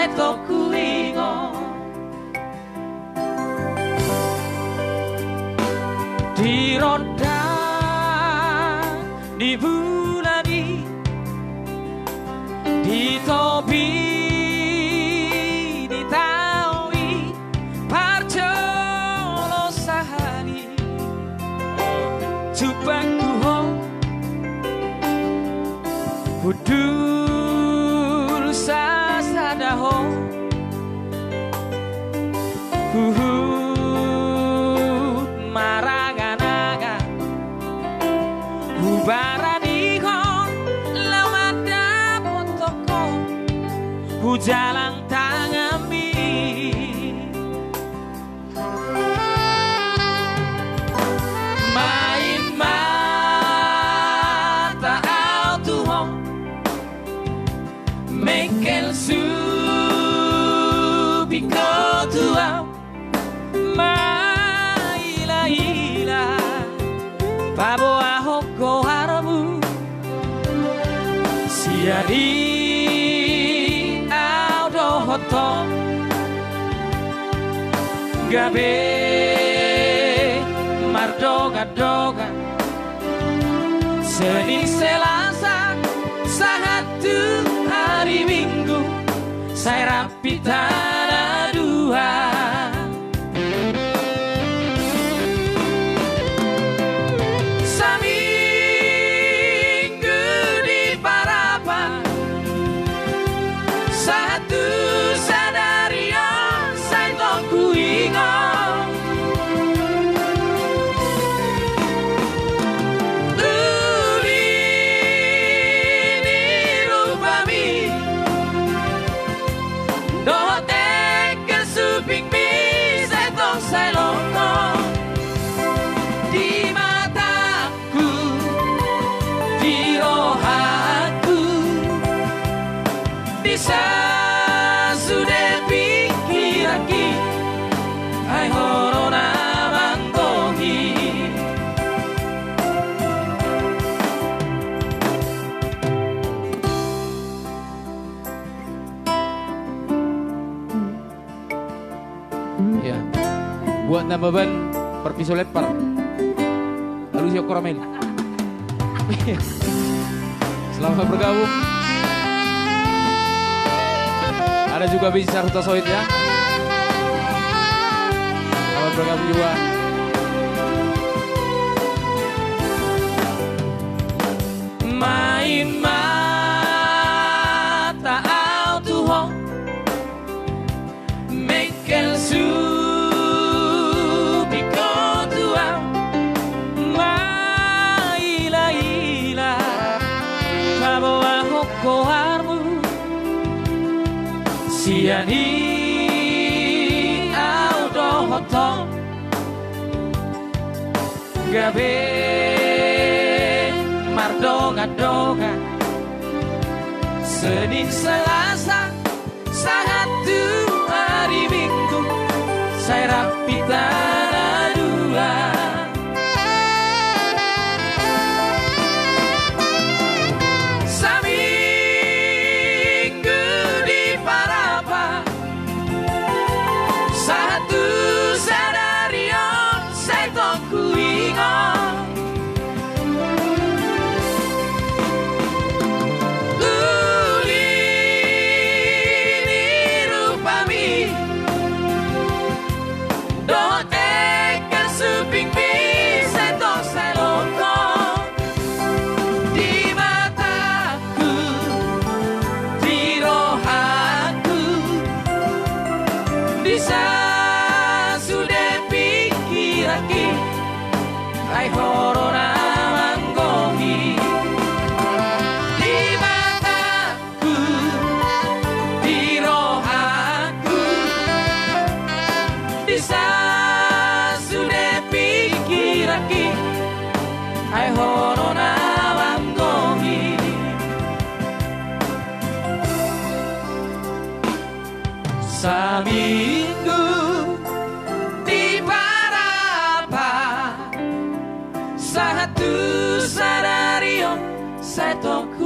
seto kuingo di roda di bulani di topi di taui parjolo sahani jubang duho budur sasadaho huhut maraganaga hubaranihon lawada potoko hujalang tangami main mata autuhon mekel subiko tuau maila ila babo ahoko haramu siari audo hoto gabe mardoga doga Senin Selasa satu hari Minggu saya rapi tanah dua seminggu di Parapan satu sadario saya tongku ingat sudah pikir lagi hai corona mangkohi ya buat nambah ban perpiso lepar lalu siok koramel. Selamat bergabung. Ada juga bisa Ruta Soid ya. Selamat bergabung juga. Main mata autuho mekel subiko tuau maila ila kabo ahoko harmu siani audo hoto gabe mardoga doga Senin Selasa satu hari Minggu saya rapi tanah dua hai corona mangkohi di mataku di rohaku bisa sudah pikir lagi hai corona mangkohi seminggu satu sadario saya toku